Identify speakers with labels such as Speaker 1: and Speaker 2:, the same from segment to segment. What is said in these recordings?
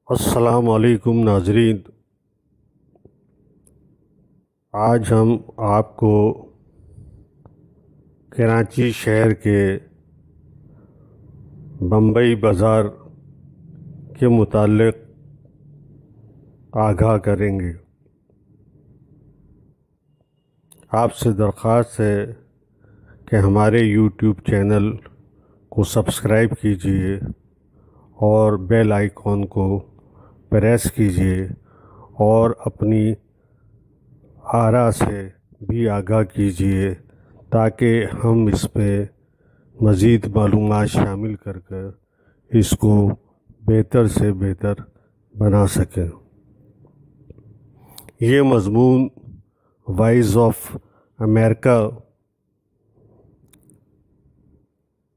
Speaker 1: السلام علیکم ناظرین، آج ہم آپ کو کراچی شہر کے بمبئی بازار کے متعلق آگاہ کریں گے۔ آپ سے درخواست ہے کہ ہمارے یوٹیوب چینل کو سبسکرائب کیجیے اور بیل آئیکن کو پریس کیجیے اور اپنی آراء سے بھی آگاہ کیجیے تاکہ ہم اس پہ مزید معلومات شامل کر اس کو بہتر سے بہتر بنا سکیں۔ یہ مضمون وائس آف امریکہ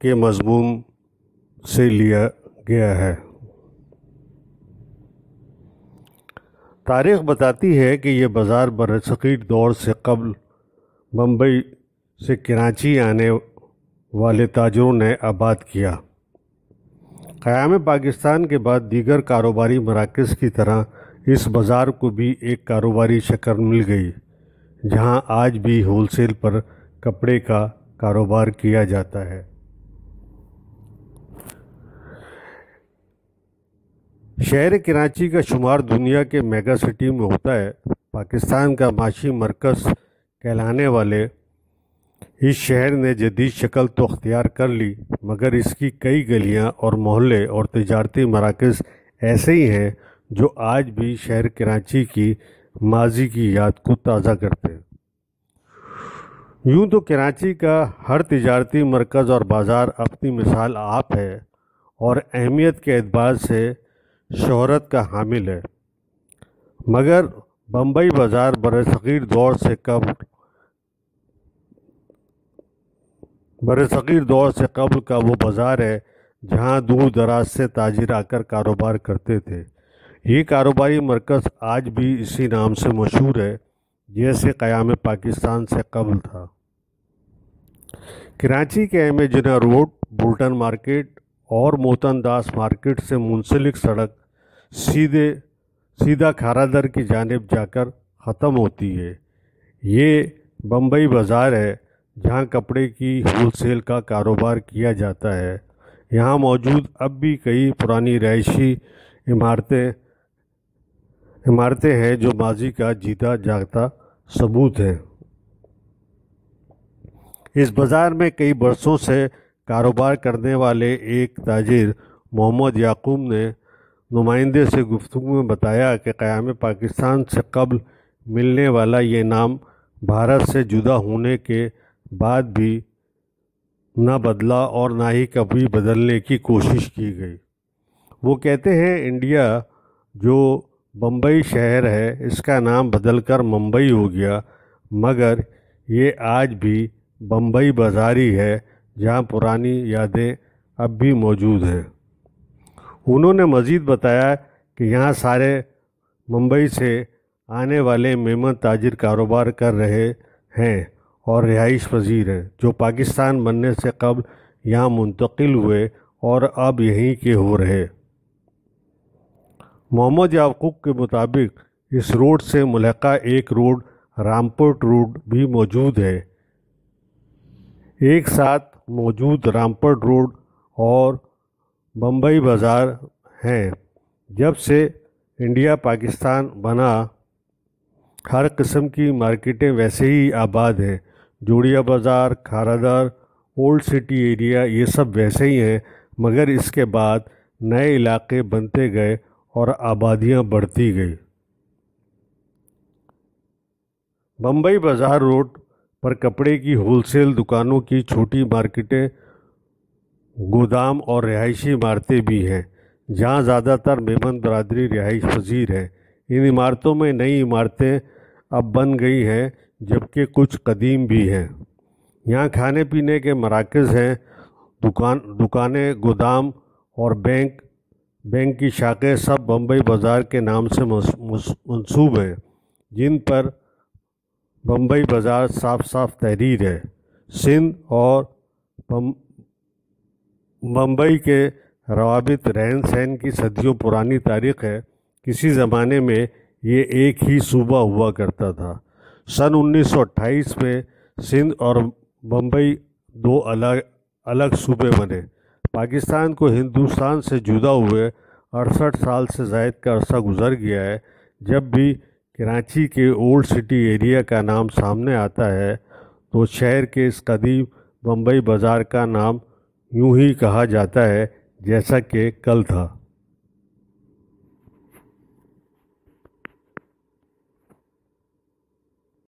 Speaker 1: کے مضمون سے لیا گیا ہے۔ تاریخ بتاتی ہے کہ یہ بازار برصغیر دور سے قبل بمبئی سے کراچی آنے والے تاجروں نے آباد کیا۔ قیام پاکستان کے بعد دیگر کاروباری مراکز کی طرح اس بازار کو بھی ایک کاروباری شکل مل گئی، جہاں آج بھی ہول سیل پر کپڑے کا کاروبار کیا جاتا ہے۔ شہر کراچی کا شمار دنیا کے میگا سٹی میں ہوتا ہے۔ پاکستان کا معاشی مرکز کہلانے والے اس شہر نے جدید شکل تو اختیار کر لی، مگر اس کی کئی گلیاں اور محلے اور تجارتی مراکز ایسے ہی ہیں جو آج بھی شہر کراچی کی ماضی کی یاد کو تازہ کرتے ہیں۔ یوں تو کراچی کا ہر تجارتی مرکز اور بازار اپنی مثال آپ ہے اور اہمیت کے اعتبار سے شہرت کا حامل ہے، مگر بمبئی بازار برصغیر دور سے قبل کا وہ بازار ہے جہاں دور دراز سے تاجر آ کر کاروبار کرتے تھے۔ یہ کاروباری مرکز آج بھی اسی نام سے مشہور ہے جیسے قیام پاکستان سے قبل تھا۔ کراچی کے ایم اے جناح روڈ، بولٹن مارکیٹ اور موتن داس مارکیٹ سے منسلک سڑک سیدھا کھارا در کی جانب جا کر ختم ہوتی ہے۔ یہ بمبئی بازار ہے جہاں کپڑے کی ہول سیل کا کاروبار کیا جاتا ہے۔ یہاں موجود اب بھی کئی پرانی رہائشی عمارتیں ہیں جو ماضی کا جیتا جاگتا ثبوت ہیں۔ اس بازار میں کئی برسوں سے کاروبار کرنے والے ایک تاجر محمد یعقوب نے نمائندے سے گفتگو میں بتایا کہ قیام پاکستان سے قبل ملنے والا یہ نام بھارت سے جدا ہونے کے بعد بھی نہ بدلا اور نہ ہی کبھی بدلنے کی کوشش کی گئی۔ وہ کہتے ہیں انڈیا جو بمبئی شہر ہے اس کا نام بدل کر ممبئی ہو گیا، مگر یہ آج بھی بمبئی بازار ہی ہے جہاں پرانی یادیں اب بھی موجود ہیں۔ انہوں نے مزید بتایا کہ یہاں سارے ممبئی سے آنے والے میمن تاجر کاروبار کر رہے ہیں اور رہائش پذیر ہیں جو پاکستان بننے سے قبل یہاں منتقل ہوئے اور اب یہیں کے ہو رہے۔ محمد یعقوب کے مطابق اس روڈ سے ملحقہ ایک روڈ رامپورٹ روڈ بھی موجود ہے۔ ایک ساتھ موجود رامپورٹ روڈ اور بمبئی بازار ہیں۔ جب سے انڈیا پاکستان بنا ہر قسم کی مارکیٹیں ویسے ہی آباد ہیں۔ جوڑیا بازار، کھارا در، اولڈ سٹی ایریا یہ سب ویسے ہی ہیں، مگر اس کے بعد نئے علاقے بنتے گئے اور آبادیاں بڑھتی گئی۔ بمبئی بازار روڈ پر کپڑے کی ہول سیل دکانوں کی چھوٹی مارکیٹیں، گودام اور رہائشی عمارتیں بھی ہیں جہاں زیادہ تر میمن برادری رہائش پذیر ہے۔ ان عمارتوں میں نئی عمارتیں اب بن گئی ہیں جبکہ کچھ قدیم بھی ہیں۔ یہاں کھانے پینے کے مراکز ہیں، دکانیں، گودام اور بینک کی شاخیں سب بمبئی بازار کے نام سے منسوب ہیں، جن پر بمبئی بازار صاف صاف تحریر ہے۔ سندھ اور بمبئی کے روابط رہن سہن کی صدیوں پرانی تاریخ ہے۔ کسی زمانے میں یہ ایک ہی صوبہ ہوا کرتا تھا۔ سن 1928 میں سندھ اور بمبئی دو الگ صوبے بنے۔ پاکستان کو ہندوستان سے جدا ہوئے 68 سال سے زائد کا عرصہ گزر گیا ہے۔ جب بھی کراچی کے اولڈ سٹی ایریا کا نام سامنے آتا ہے تو شہر کے اس قدیم بمبئی بازار کا نام یوں ہی کہا جاتا ہے جیسا کہ کل تھا۔